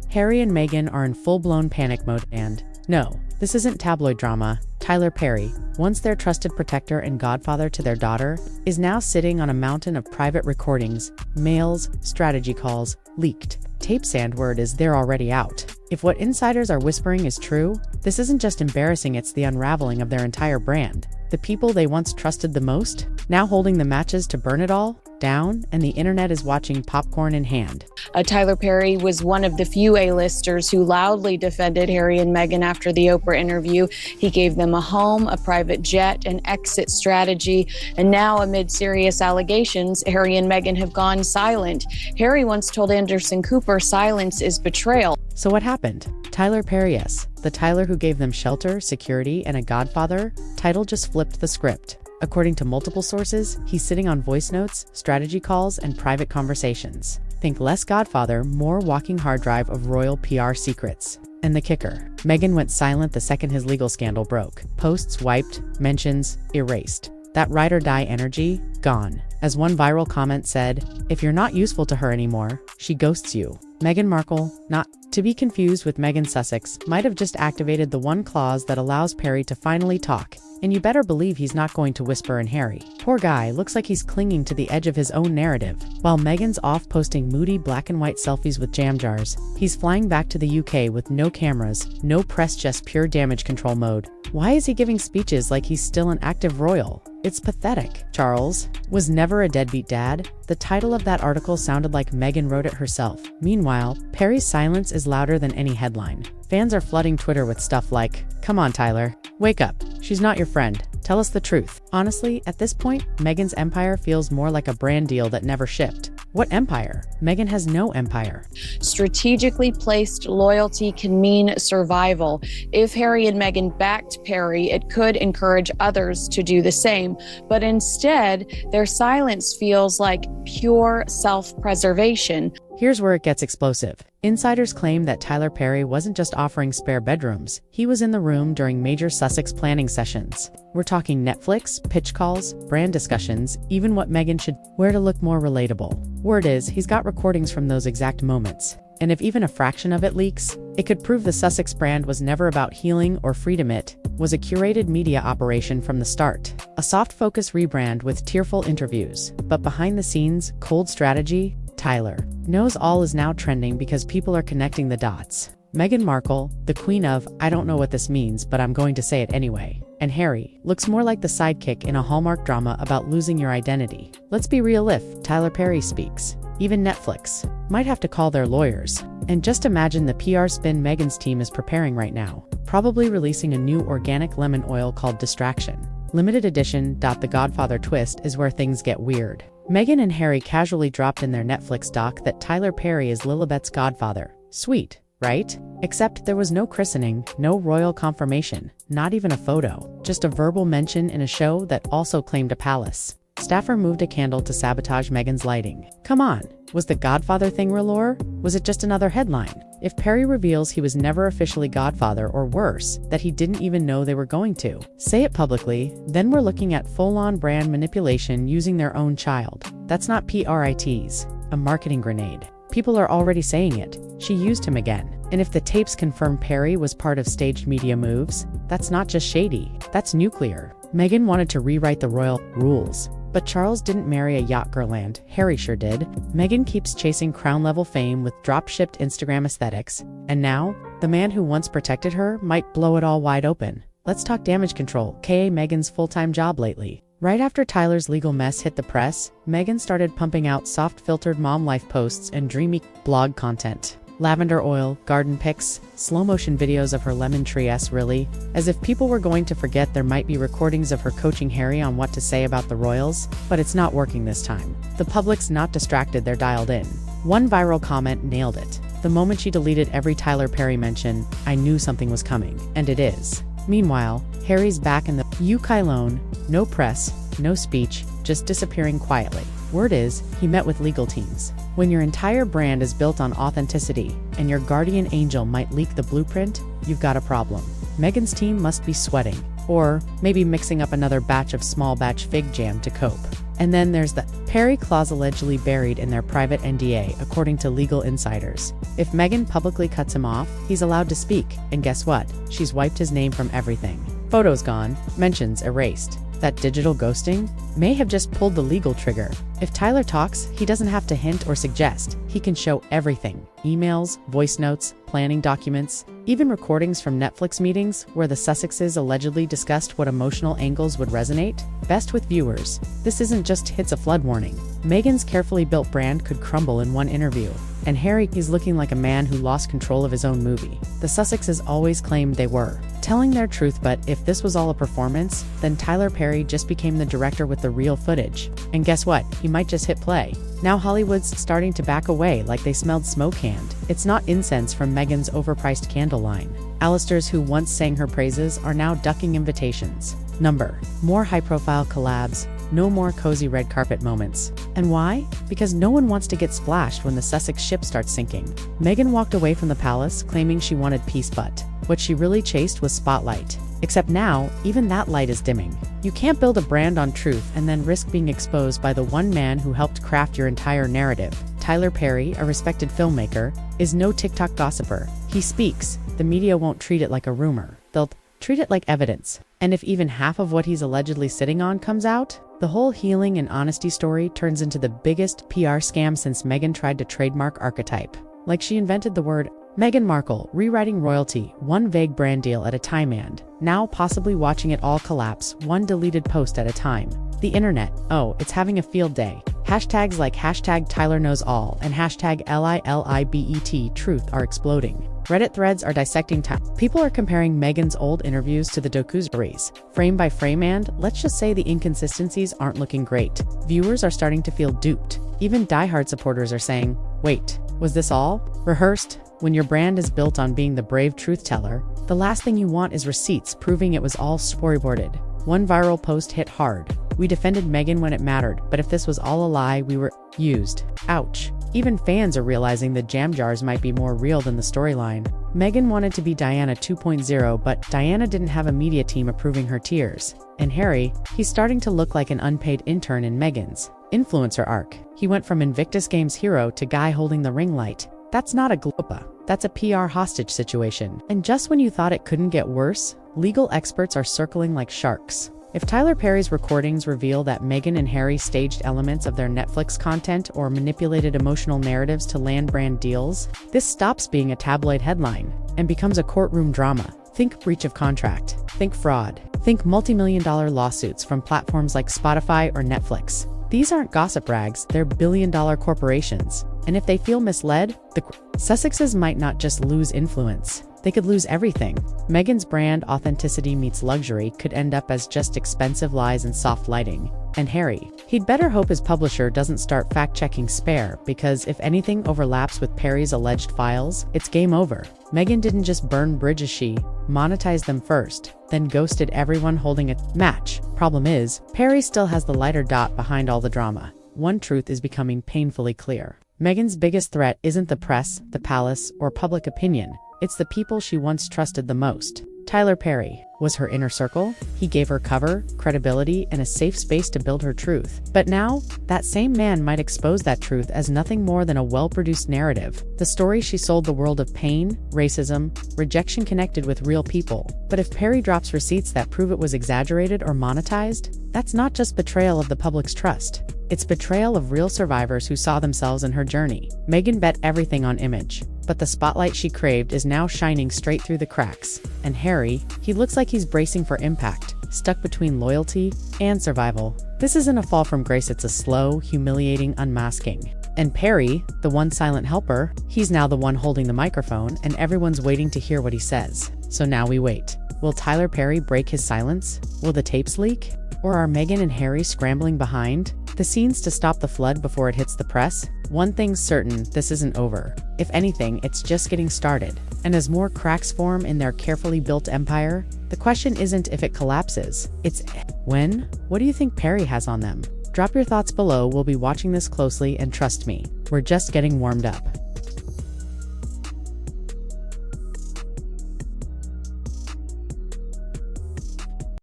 Harry and Meghan are in full-blown panic mode and, no, this isn't tabloid drama. Tyler Perry, once their trusted protector and godfather to their daughter, is now sitting on a mountain of private recordings, mails, strategy calls, leaked. Tape sand word is they're already out. If what insiders are whispering is true, this isn't just embarrassing, it's the unraveling of their entire brand. The people they once trusted the most, now holding the matches to burn it all down, and the internet is watching popcorn in hand. Tyler Perry was one of the few A-listers who loudly defended Harry and Meghan after the Oprah interview. He gave them a home, a private jet, an exit strategy, and now amid serious allegations, Harry and Meghan have gone silent. Harry once told Anderson Cooper, "Silence is betrayal." So what happened? Tyler Perry, yes, the Tyler who gave them shelter, security, and a godfather, title just flipped the script. According to multiple sources, he's sitting on voice notes, strategy calls, and private conversations. Think less godfather, more walking hard drive of royal PR secrets. And the kicker, Meghan went silent the second his legal scandal broke. Posts wiped, mentions erased. That ride or die energy, gone. As one viral comment said, if you're not useful to her anymore, she ghosts you. Meghan Markle, not to be confused with Meghan Sussex, might have just activated the one clause that allows Perry to finally talk. And you better believe he's not going to whisper in Harry. Poor guy looks like he's clinging to the edge of his own narrative. While Meghan's off posting moody black and white selfies with jam jars, he's flying back to the UK with no cameras, no press, just pure damage control mode. Why is he giving speeches like he's still an active royal? It's pathetic. Charles was never a deadbeat dad. The title of that article sounded like Meghan wrote it herself. Meanwhile, Perry's silence is louder than any headline. Fans are flooding Twitter with stuff like, "Come on, Tyler. Wake up. She's not your friend. Tell us the truth." Honestly, at this point, Meghan's empire feels more like a brand deal that never shipped. What empire? Meghan has no empire. Strategically placed loyalty can mean survival. If Harry and Meghan backed Perry, it could encourage others to do the same. But instead, their silence feels like pure self-preservation. Here's where it gets explosive. Insiders claim that Tyler Perry wasn't just offering spare bedrooms, he was in the room during major Sussex planning sessions. We're talking Netflix, pitch calls, brand discussions, even what Meghan should wear to look more relatable. Word is, he's got recordings from those exact moments. And if even a fraction of it leaks, it could prove the Sussex brand was never about healing or freedom. It was a curated media operation from the start. A soft focus rebrand with tearful interviews. But behind the scenes, cold strategy. Tyler knows all is now trending because people are connecting the dots. Meghan Markle, the queen of, I don't know what this means, but I'm going to say it anyway. And Harry looks more like the sidekick in a Hallmark drama about losing your identity. Let's be real, if Tyler Perry speaks, even Netflix might have to call their lawyers. And just imagine the PR spin Meghan's team is preparing right now, probably releasing a new organic lemon oil called Distraction. Limited edition. The Godfather twist is where things get weird. Meghan and Harry casually dropped in their Netflix doc that Tyler Perry is Lilibet's godfather. Sweet, right? Except there was no christening, no royal confirmation, not even a photo, just a verbal mention in a show that also claimed a palace. Staffer moved a candle to sabotage Meghan's lighting. Come on, was the Godfather thing real, or was it just another headline? If Perry reveals he was never officially godfather, or worse, that he didn't even know they were going to say it publicly, then we're looking at full-on brand manipulation using their own child. That's not PRITs, a marketing grenade. People are already saying it. She used him again. And if the tapes confirm Perry was part of staged media moves, that's not just shady, that's nuclear. Meghan wanted to rewrite the royal rules. But Charles didn't marry a yacht girl and Harry sure did. Meghan keeps chasing crown-level fame with drop-shipped Instagram aesthetics. And now, the man who once protected her might blow it all wide open. Let's talk damage control, aka Meghan's full-time job lately. Right after Tyler's legal mess hit the press, Meghan started pumping out soft-filtered mom life posts and dreamy blog content. Lavender oil, garden pics, slow-motion videos of her lemon tree really. As if people were going to forget there might be recordings of her coaching Harry on what to say about the royals, but it's not working this time. The public's not distracted, they're dialed in. One viral comment nailed it. The moment she deleted every Tyler Perry mention, I knew something was coming, and it is. Meanwhile, Harry's back in the UK alone, no press, no speech, just disappearing quietly. Word is, he met with legal teams. When your entire brand is built on authenticity, and your guardian angel might leak the blueprint, you've got a problem. Meghan's team must be sweating, or maybe mixing up another batch of small batch fig jam to cope. And then there's the Perry clause allegedly buried in their private NDA, according to legal insiders. If Meghan publicly cuts him off, he's allowed to speak, and guess what? She's wiped his name from everything. Photos gone, mentions erased. That digital ghosting may have just pulled the legal trigger. If Tyler talks, he doesn't have to hint or suggest. He can show everything: emails, voice notes, planning documents, even recordings from Netflix meetings where the Sussexes allegedly discussed what emotional angles would resonate best with viewers. This isn't just hits a flood warning. Meghan's carefully built brand could crumble in one interview. And Harry is looking like a man who lost control of his own movie. The Sussexes always claimed they were telling their truth, but if this was all a performance, then Tyler Perry just became the director with the real footage. And guess what? He might just hit play. Now Hollywood's starting to back away like they smelled smoke hand. It's not incense from Meghan's overpriced candle line. Alistairs who once sang her praises are now ducking invitations. More high-profile collabs, no more cozy red carpet moments. And why? Because no one wants to get splashed when the Sussex ship starts sinking. Meghan walked away from the palace claiming she wanted peace, but what she really chased was spotlight. Except now, even that light is dimming. You can't build a brand on truth and then risk being exposed by the one man who helped craft your entire narrative. Tyler Perry, a respected filmmaker, is no TikTok gossiper. He speaks. The media won't treat it like a rumor. They'll treat it like evidence. And if even half of what he's allegedly sitting on comes out, the whole healing and honesty story turns into the biggest PR scam since Meghan tried to trademark archetype. Like she invented the word. Meghan Markle, rewriting royalty, one vague brand deal at a time, and now possibly watching it all collapse, one deleted post at a time. The internet, oh, it's having a field day. Hashtags like hashtag Tyler knows all and hashtag LILIBET truth are exploding. Reddit threads are dissecting time. People are comparing Meghan's old interviews to the documentaries, frame by frame, and let's just say the inconsistencies aren't looking great. Viewers are starting to feel duped. Even diehard supporters are saying, wait, was this all rehearsed? When your brand is built on being the brave truth teller, the last thing you want is receipts proving it was all storyboarded. One viral post hit hard. We defended Meghan when it mattered, but if this was all a lie, we were used. Ouch. Even fans are realizing the jam jars might be more real than the storyline. Meghan wanted to be Diana 2.0, but Diana didn't have a media team approving her tears. And Harry, he's starting to look like an unpaid intern in Meghan's influencer arc. He went from Invictus Games hero to guy holding the ring light. That's not a glopa. That's a PR hostage situation. And just when you thought it couldn't get worse, legal experts are circling like sharks. If Tyler Perry's recordings reveal that Meghan and Harry staged elements of their Netflix content or manipulated emotional narratives to land brand deals, this stops being a tabloid headline and becomes a courtroom drama. Think breach of contract. Think fraud. Think multi-million-dollar lawsuits from platforms like Spotify or Netflix. These aren't gossip rags, they're billion-dollar corporations. And if they feel misled, the Sussexes might not just lose influence. They could lose everything. Meghan's brand authenticity meets luxury could end up as just expensive lies and soft lighting. And Harry, he'd better hope his publisher doesn't start fact-checking Spare, because if anything overlaps with Perry's alleged files, it's game over. Meghan didn't just burn bridges, she monetized them first, then ghosted everyone holding a match. Problem is, Perry still has the lighter dot behind all the drama. One truth is becoming painfully clear. Meghan's biggest threat isn't the press, the palace, or public opinion. It's the people she once trusted the most. Tyler Perry was her inner circle. He gave her cover, credibility, and a safe space to build her truth. But now, that same man might expose that truth as nothing more than a well-produced narrative. The story she sold the world of pain, racism, rejection connected with real people. But if Perry drops receipts that prove it was exaggerated or monetized, that's not just betrayal of the public's trust. It's betrayal of real survivors who saw themselves in her journey. Meghan bet everything on image, but the spotlight she craved is now shining straight through the cracks. And Harry, he looks like he's bracing for impact, stuck between loyalty and survival. This isn't a fall from grace, it's a slow, humiliating unmasking. And Perry, the one silent helper, he's now the one holding the microphone, and everyone's waiting to hear what he says. So now we wait. Will Tyler Perry break his silence? Will the tapes leak? Or are Meghan and Harry scrambling behind the scenes to stop the flood before it hits the press? One thing's certain, this isn't over. If anything, it's just getting started. And as more cracks form in their carefully built empire, the question isn't if it collapses, it's when? What do you think Perry has on them? Drop your thoughts below, we'll be watching this closely, and trust me, we're just getting warmed up.